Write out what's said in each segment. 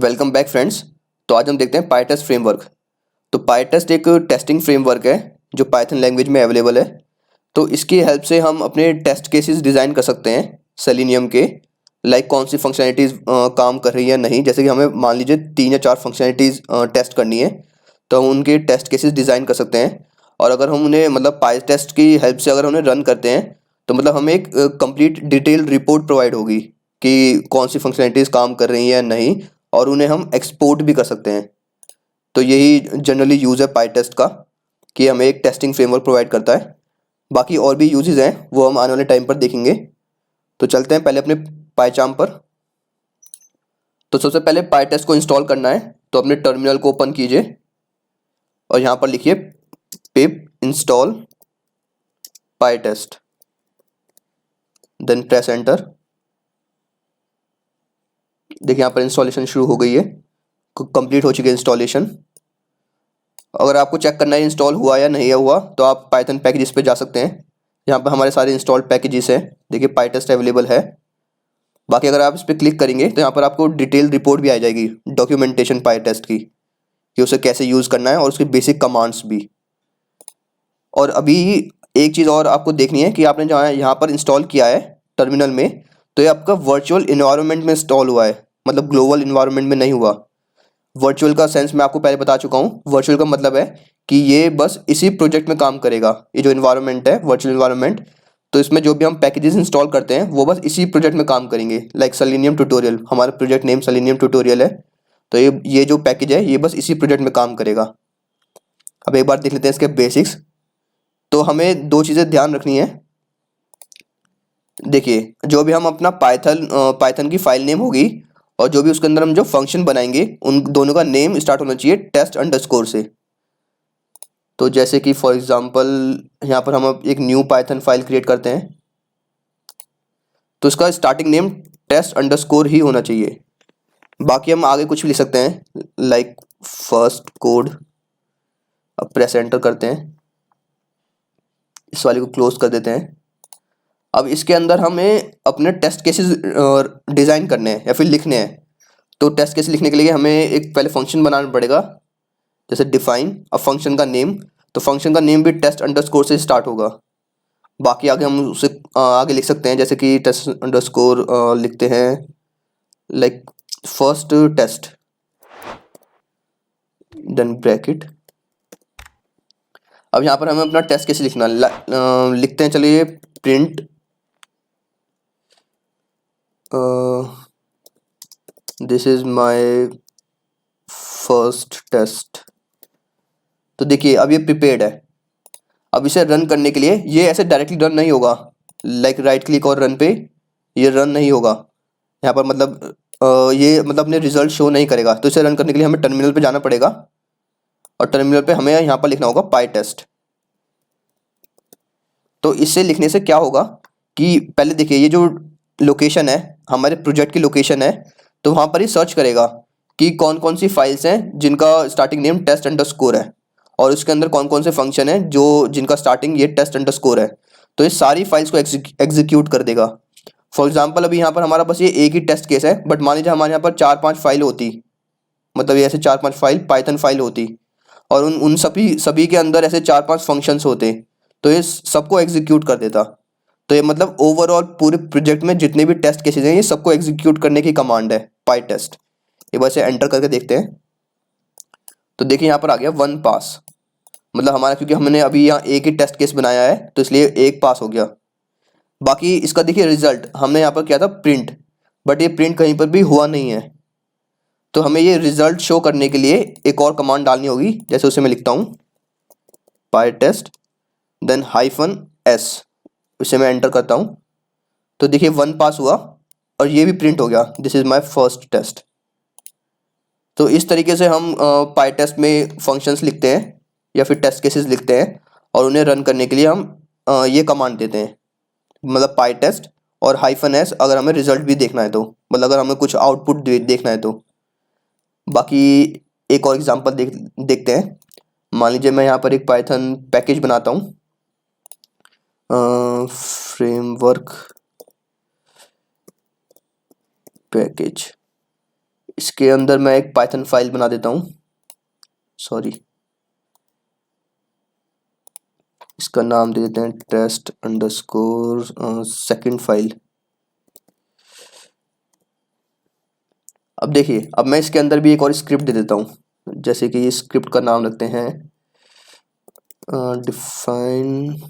Welcome back friends. तो आज हम देखते हैं पाइटेस्ट फ्रेमवर्क। तो पाइटेस्ट एक टेस्टिंग फ्रेमवर्क है जो पाइथन लैंग्वेज में अवेलेबल है। तो इसकी हेल्प से हम अपने टेस्ट केसेस डिज़ाइन कर सकते हैं सेलेनियम के, लाइक कौन सी फंक्शनैलिटीज़ काम कर रही है या नहीं। जैसे कि हमें मान लीजिए 3 या 4 फंक्शनैलिटीज़ टेस्ट करनी है, तो हम उनके टेस्ट केसेस डिज़ाइन कर सकते हैं। और अगर हम उन्हें मतलब पाइटेस्ट की हेल्प से अगर उन्हें रन करते हैं तो मतलब हमें एक कंप्लीट डिटेल रिपोर्ट प्रोवाइड होगी कि कौन सी फंक्शनैलिटीज़ काम कर रही हैं या नहीं, और उन्हें हम एक्सपोर्ट भी कर सकते हैं। तो यही जनरली यूज़ है पाइटेस्ट का, कि हमें एक टेस्टिंग फ्रेमवर्क प्रोवाइड करता है। बाकी और भी यूजेस हैं, वो हम आने वाले टाइम पर देखेंगे। तो चलते हैं पहले अपने पाइचार्म पर। तो सबसे पहले पाइटेस्ट को इंस्टॉल करना है, तो अपने टर्मिनल को ओपन कीजिए और यहाँ पर लिखिए pip install pytest, then press enter. देखिए यहाँ पर इंस्टॉलेशन शुरू हो गई है, कंप्लीट हो चुकी है इंस्टॉलेशन। अगर आपको चेक करना है इंस्टॉल हुआ या नहीं हुआ, तो आप पाइथन पैकेजेस पे जा सकते हैं। यहाँ पर हमारे सारे इंस्टॉल्ड पैकेजेस हैं। देखिए पाइटेस्ट अवेलेबल है। बाकी अगर आप इस पर क्लिक करेंगे तो यहाँ पर आपको डिटेल रिपोर्ट भी आ जाएगी, डॉक्यूमेंटेशन पाइटेस्ट की, कि उसे कैसे यूज़ करना है और उसकी बेसिक कमांड्स भी। और अभी एक चीज़ और आपको देखनी है कि आपने जहाँ यहाँ पर इंस्टॉल किया है टर्मिनल में, तो ये आपका वर्चुअल इन्वायरमेंट में इंस्टॉल हुआ है, मतलब ग्लोबल इन्वायरमेंट में नहीं हुआ। वर्चुअल का सेंस मैं आपको पहले बता चुका हूँ। वर्चुअल का मतलब है कि ये बस इसी प्रोजेक्ट में काम करेगा। ये जो इन्वायरमेंट है वर्चुअल इन्वायरमेंट, तो इसमें जो भी हम पैकेजेस इंस्टॉल करते हैं वो बस इसी प्रोजेक्ट में काम करेंगे। लाइक सेलेनियम ट्यूटोरियल, हमारा प्रोजेक्ट नेम सेलेनियम ट्यूटोरियल है, तो ये जो पैकेज है ये बस इसी प्रोजेक्ट में काम करेगा। अब एक बार देख लेते हैं इसके बेसिक्स। तो हमें दो चीज़ें ध्यान रखनी है। देखिए जो भी हम अपना पाइथन की फाइल नेम होगी, और जो भी उसके अंदर हम जो फंक्शन बनाएंगे, उन दोनों का नेम स्टार्ट होना चाहिए टेस्ट अंडरस्कोर से। तो जैसे कि फॉर एग्जांपल यहाँ पर हम अब एक न्यू पाइथन फाइल क्रिएट करते हैं, तो इसका स्टार्टिंग नेम टेस्ट अंडरस्कोर ही होना चाहिए। बाकी हम आगे कुछ भी लिख सकते हैं, लाइक फर्स्ट कोड। अब प्रेस एंटर करते हैं, इस वाले को क्लोज कर देते हैं। अब इसके अंदर हमें अपने टेस्ट केसेस डिज़ाइन करने हैं या फिर लिखने हैं। तो टेस्ट केस लिखने के लिए हमें एक पहले फंक्शन बनाना पड़ेगा, जैसे डिफाइन अब फंक्शन का नेम। तो फंक्शन का नेम भी टेस्ट अंडरस्कोर से स्टार्ट होगा। बाकी आगे हम उसे आगे लिख सकते हैं, जैसे कि टेस्ट अंडरस्कोर लिखते हैं, like first test, then bracket. अब यहाँ पर हमें अपना टेस्ट केस लिखना लिखते हैं। चलिए print this is my first test. तो देखिए अब ये प्रिपेयर्ड है। अब इसे रन करने के लिए ये ऐसे डायरेक्टली रन नहीं होगा, लाइक राइट क्लिक और रन पे ये रन नहीं होगा। यहाँ पर मतलब ये मतलब अपने रिजल्ट शो नहीं करेगा। तो इसे रन करने के लिए हमें टर्मिनल पे जाना पड़ेगा, और टर्मिनल पे हमें यहाँ पर लिखना होगा पाइटेस्ट। तो इससे लिखने से क्या होगा कि पहले देखिए ये जो लोकेशन है हमारे प्रोजेक्ट की लोकेशन है, तो वहाँ पर ही सर्च करेगा कि कौन कौन सी फाइल्स हैं जिनका स्टार्टिंग नेम टेस्ट अंडरस्कोर है, और उसके अंदर कौन कौन से फंक्शन है जो जिनका स्टार्टिंग ये टेस्ट अंडरस्कोर है। तो ये सारी फाइल्स को एग्जीक्यूट कर देगा। फॉर एग्जांपल अभी यहाँ पर हमारा बस ये एक ही टेस्ट केस है, बट मान लीजिए हमारे यहाँ पर 4-5 फाइल होती, मतलब ये ऐसे 4-5 फाइल पाइथन फाइल होती, और उन उन सभी के अंदर ऐसे 4-5 फंक्शंस होते, तो ये सबको एग्जीक्यूट कर देता। तो ये मतलब ओवरऑल पूरे प्रोजेक्ट में जितने भी टेस्ट केसेस हैं ये सबको एग्जीक्यूट करने की कमांड है पाइटेस्ट। ये बस एंटर करके देखते हैं। तो देखिए यहाँ पर आ गया 1 पास, मतलब हमारा, क्योंकि हमने अभी यहाँ एक ही टेस्ट केस बनाया है तो इसलिए 1 पास हो गया। बाकी इसका देखिए रिजल्ट हमने यहाँ पर किया था प्रिंट, बट ये प्रिंट कहीं पर भी हुआ नहीं है। तो हमें ये रिजल्ट शो करने के लिए एक और कमांड डालनी होगी, जैसे उसे मैं लिखता हूँ पाइटेस्ट देन -s, इसे मैं एंटर करता हूँ। तो देखिए 1 पास हुआ और ये भी प्रिंट हो गया, this is my first test. तो इस तरीके से हम पाइटेस्ट में फंक्शंस लिखते हैं या फिर टेस्ट केसेस लिखते हैं, और उन्हें रन करने के लिए हम ये कमांड देते हैं, मतलब पाइटेस्ट और -s अगर हमें रिजल्ट भी देखना है तो, मतलब अगर हमें कुछ आउटपुट देखना है तो। बाकी एक और एग्जांपल देखते हैं। मान लीजिए मैं यहाँ पर एक पाइथन पैकेज बनाता हूँ, फ्रेमवर्क पैकेज, इसके अंदर मैं एक पाइथन फाइल बना देता हूँ, सॉरी इसका नाम दे देते हैं टेस्ट अंडरस्कोर सेकंड फाइल। अब देखिए, अब मैं इसके अंदर भी एक और स्क्रिप्ट दे देता हूँ, जैसे कि इस स्क्रिप्ट का नाम रखते हैं डिफाइन,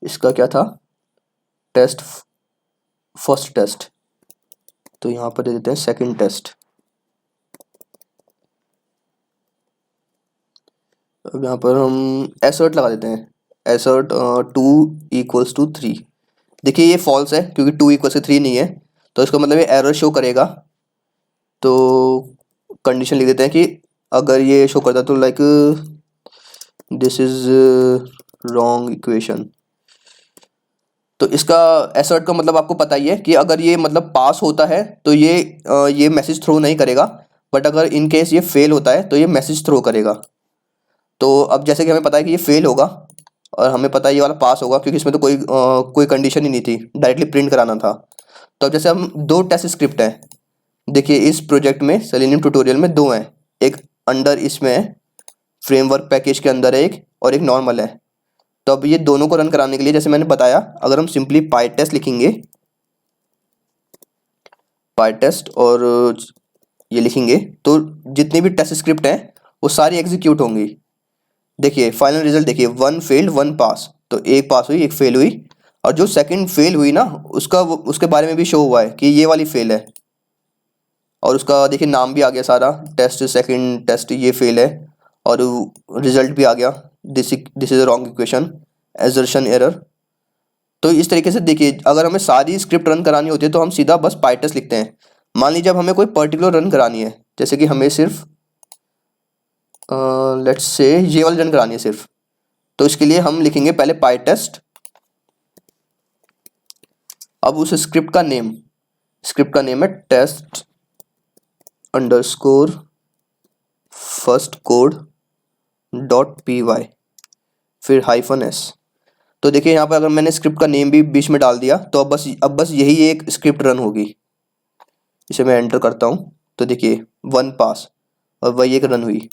इसका क्या था, टेस्ट फर्स्ट टेस्ट, तो यहाँ पर दे देते हैं सेकंड टेस्ट। अब यहाँ पर हम एसर्ट लगा देते हैं, एसर्ट 2 = 3। देखिए ये फॉल्स है क्योंकि 2 = 3 नहीं है, तो इसका मतलब ये एरर शो करेगा। तो कंडीशन लिख देते हैं कि अगर ये शो करता तो like this is wrong equation. तो इसका एसर्ट का मतलब आपको पता ही है कि अगर ये मतलब पास होता है तो ये मैसेज थ्रो नहीं करेगा, बट अगर इन केस ये फेल होता है तो ये मैसेज थ्रो करेगा। तो अब जैसे कि हमें पता है कि ये फेल होगा और हमें पता है ये वाला पास होगा, क्योंकि इसमें तो कोई कंडीशन ही नहीं थी, डायरेक्टली प्रिंट कराना था। तो अब जैसे हम दो टेस्ट स्क्रिप्ट हैं, देखिए इस प्रोजेक्ट में सेलेनियम ट्यूटोरियल में दो हैं, एक अंडर इसमें है फ्रेमवर्क पैकेज के अंदर है एक, और एक नॉर्मल है। तो अब ये दोनों को रन कराने के लिए जैसे मैंने बताया, अगर हम सिंपली पाइटेस्ट लिखेंगे, पाइटेस्ट और ये लिखेंगे, तो जितनी भी टेस्ट स्क्रिप्ट हैं वो सारी एग्जीक्यूट होंगी। देखिए फाइनल रिजल्ट देखिए, 1 फेल्ड 1 पास, तो एक पास हुई एक फेल हुई, और जो सेकंड फेल हुई ना उसके बारे में भी शो हुआ है कि ये वाली फेल है, और उसका देखिए नाम भी आ गया सारा, टेस्ट सेकंड टेस्ट ये फेल है, और रिजल्ट भी आ गया, this is wrong equation assertion error. तो इस तरीके से देखिए, अगर हमें सारी स्क्रिप्ट रन करानी होती है तो हम सीधा बस पाइटेस्ट लिखते हैं। मान लीजिए अब हमें कोई पर्टिकुलर रन करानी है, जैसे कि हमें सिर्फ लेट्स से ये वाली रन करानी है सिर्फ, तो इसके लिए हम लिखेंगे पहले पाइटेस्ट। अब उस स्क्रिप्ट का नेम है test underscore first code .py फिर -s। तो देखिए यहाँ पर अगर मैंने स्क्रिप्ट का नेम भी बीच में डाल दिया तो अब बस यही एक स्क्रिप्ट रन होगी। इसे मैं एंटर करता हूँ तो देखिए 1 पास और वही एक रन हुई।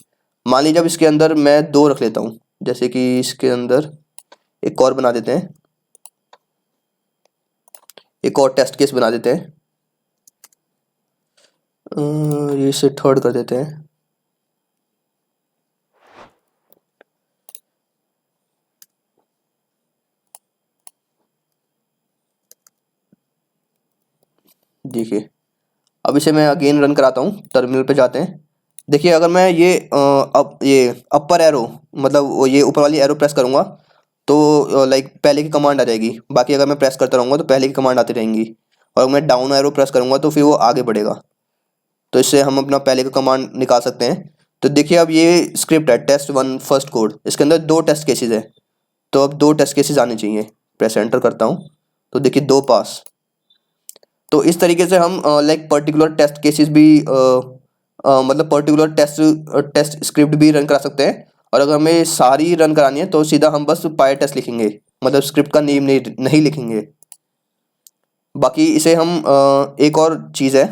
मान लीजिए अब इसके अंदर मैं 2 रख लेता हूँ, जैसे कि इसके अंदर एक और बना देते हैं, एक और टेस्ट केस बना देते हैं, ये से थर्ड कर देते हैं। देखिए अब इसे मैं अगेन रन कराता हूँ, टर्मिनल पे जाते हैं। देखिए अगर मैं ये अपर एरो मतलब वो ये ऊपर वाली एरो प्रेस करूँगा तो लाइक पहले की कमांड आ जाएगी, बाकी अगर मैं प्रेस करता रहूँगा तो पहले की कमांड आती रहेंगी, और मैं डाउन एरो प्रेस करूँगा तो फिर वो आगे बढ़ेगा। तो इससे हम अपना पहले का कमांड निकाल सकते हैं। तो देखिए अब ये स्क्रिप्ट है टेस्ट 1 फर्स्ट कोड, इसके अंदर 2 टेस्ट केसेस है, तो अब 2 टेस्ट केसेस आने चाहिए। प्रेस एंटर करता हूँ तो देखिए 2 पास। तो इस तरीके से हम लाइक पर्टिकुलर टेस्ट केसेस भी मतलब पर्टिकुलर टेस्ट स्क्रिप्ट भी रन करा सकते हैं, और अगर हमें सारी रन करानी है तो सीधा हम बस पाई टेस्ट लिखेंगे, मतलब स्क्रिप्ट का नेम नहीं लिखेंगे। बाकी इसे हम एक और चीज़ है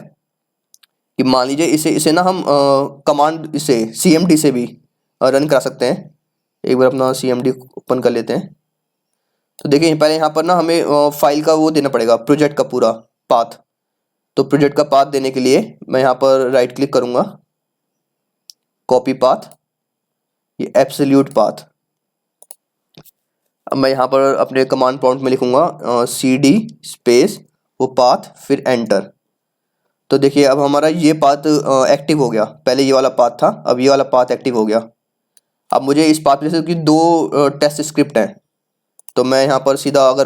कि मान लीजिए इसे ना हम कमांड इसे CMD से भी रन करा सकते हैं। एक बार अपना CMD ओपन कर लेते हैं। तो देखिए पहले यहाँ पर ना हमें फाइल का वो देना पड़ेगा, प्रोजेक्ट का पूरा पाथ। तो प्रोजेक्ट का पाथ देने के लिए मैं यहाँ पर राइट क्लिक करूँगा, कॉपी पाथ, ये एब्सोल्यूट पाथ। अब मैं यहाँ पर अपने कमांड प्रॉम्प्ट में लिखूँगा CD स्पेस वो पाथ फिर एंटर। तो देखिए अब हमारा ये पाथ एक्टिव हो गया, पहले ये वाला पाथ था, अब ये वाला पाथ एक्टिव हो गया। अब मुझे इस पाथ में से कि 2 टेस्ट स्क्रिप्ट हैं, तो मैं यहाँ पर सीधा अगर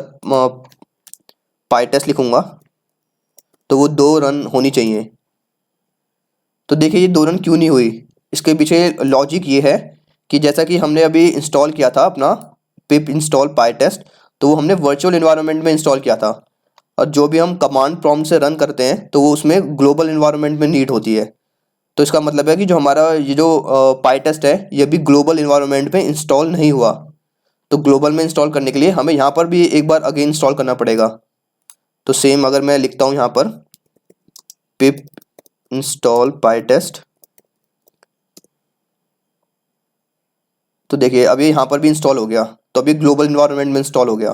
पाई टेस्ट लिखूँगा तो वो 2 रन होनी चाहिए। तो देखिए ये 2 रन क्यों नहीं हुई, इसके पीछे लॉजिक ये है कि जैसा कि हमने अभी इंस्टॉल किया था अपना पिप इंस्टॉल पाई टेस्ट, तो वो हमने वर्चुअल इन्वायरमेंट में इंस्टॉल किया था, और जो भी हम कमांड प्रॉम्प्ट से रन करते हैं तो वो उसमें ग्लोबल इन्वायरमेंट में नीड होती है। तो इसका मतलब है कि जो हमारा ये जो पाई टेस्ट है ये भी ग्लोबल इन्वायरमेंट में इंस्टॉल नहीं हुआ। तो ग्लोबल में इंस्टॉल करने के लिए हमें यहाँ पर भी एक बार अगेन इंस्टॉल करना पड़ेगा। तो सेम अगर मैं लिखता हूँ यहाँ पर पिप इंस्टॉल पाइटेस्ट। तो देखिए अभी यहाँ पर भी इंस्टॉल हो गया, तो अभी ग्लोबल इन्वायरमेंट में इंस्टॉल हो गया।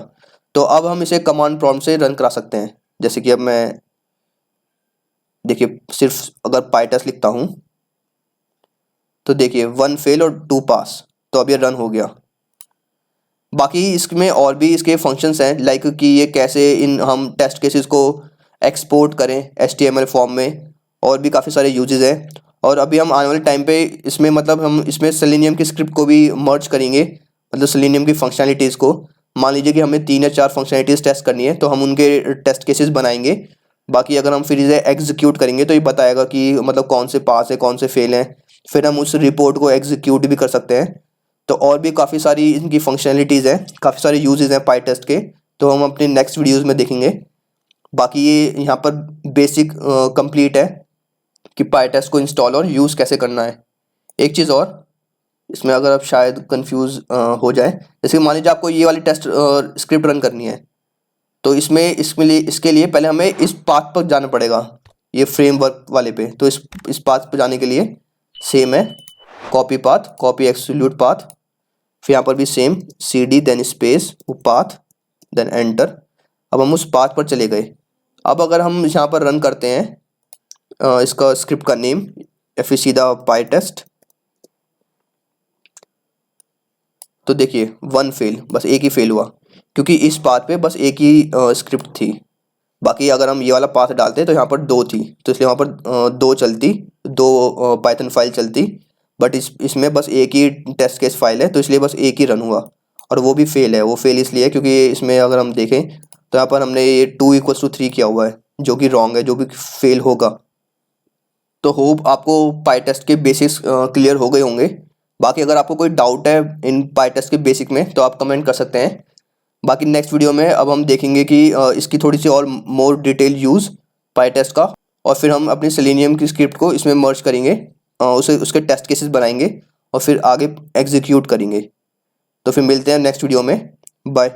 तो अब हम इसे कमांड प्रॉम्प्ट से रन करा सकते हैं। जैसे कि अब मैं देखिए सिर्फ अगर पाइटेस्ट लिखता हूँ तो देखिए 1 फेल और 2 पास, तो अब ये रन हो गया। बाकी इसमें और भी इसके फंक्शंस हैं, लाइक कि ये कैसे हम टेस्ट केसेस को एक्सपोर्ट करें HTML फॉर्म में, और भी काफ़ी सारे यूजेस हैं। और अभी हम आने वाले टाइम पे इसमें मतलब हम इसमें सेलेनियम की स्क्रिप्ट को भी मर्ज करेंगे, मतलब सेलेनियम की फंक्शनैलिटीज़ को। मान लीजिए कि हमें 3 या 4 फंक्शनैलिटीज़ टेस्ट करनी है, तो हम उनके टेस्ट केसेस बनाएंगे। बाकी अगर हम फिर इसे एग्जीक्यूट करेंगे तो ये बताएगा कि मतलब कौन से पास है कौन से फेल हैं। फिर हम उस रिपोर्ट को एग्जीक्यूट भी कर सकते हैं। तो और भी काफ़ी सारी इनकी फंक्शनैलिटीज़ हैं, काफ़ी सारे यूजेस हैं पाइटेस्ट के, तो हम अपने नेक्स्ट वीडियोस में देखेंगे। बाकी ये यहाँ पर बेसिक कंप्लीट है कि पाइटेस्ट को इंस्टॉल और यूज़ कैसे करना है। एक चीज़ और इसमें अगर आप शायद कंफ्यूज हो जाए, जैसे मान लीजिए आपको ये वाली टेस्ट स्क्रिप्ट रन करनी है, तो इसके लिए पहले हमें इस पाथ पर जाना पड़ेगा, ये फ्रेमवर्क वाले पे। तो इस पाथ पर जाने के लिए सेम है, copy path, copy exclude path, फिर यहाँ पर भी सेम CD देन स्पेस वो पाथ देन एंटर। अब हम उस पाथ पर चले गए। अब अगर हम यहाँ पर रन करते हैं इसका स्क्रिप्ट का नेम या फिर सीधा पाइटेस्ट, तो देखिए 1 फेल, बस एक ही फेल हुआ क्योंकि इस पाथ पे बस एक ही स्क्रिप्ट थी। बाकी अगर हम ये वाला पाथ डालते तो यहाँ पर 2 थी, तो इसलिए वहाँ पर 2 चलती, 2 पाइथन फाइल चलती। बट इसमें बस एक ही टेस्ट केस फाइल है, तो इसलिए बस एक ही रन हुआ, और वो भी फेल है। वो फेल इसलिए है क्योंकि इसमें अगर हम देखें तो यहाँ पर हमने ये 2 = 3 किया हुआ है, जो कि रॉन्ग है, जो भी फेल होगा। तो होप आपको पाइटेस्ट के बेसिक्स क्लियर हो गए होंगे। बाकी अगर आपको कोई डाउट है इन पाइटेस्ट के बेसिक में तो आप कमेंट कर सकते हैं। बाकी नेक्स्ट वीडियो में अब हम देखेंगे कि इसकी थोड़ी सी और मोर डिटेल यूज़ पाइटेस्ट का, और फिर हम अपनी सेलेनियम की स्क्रिप्ट को इसमें मर्ज करेंगे, उसके टेस्ट केसेस बनाएंगे और फिर आगे एग्जीक्यूट करेंगे। तो फिर मिलते हैं नेक्स्ट वीडियो में। बाय।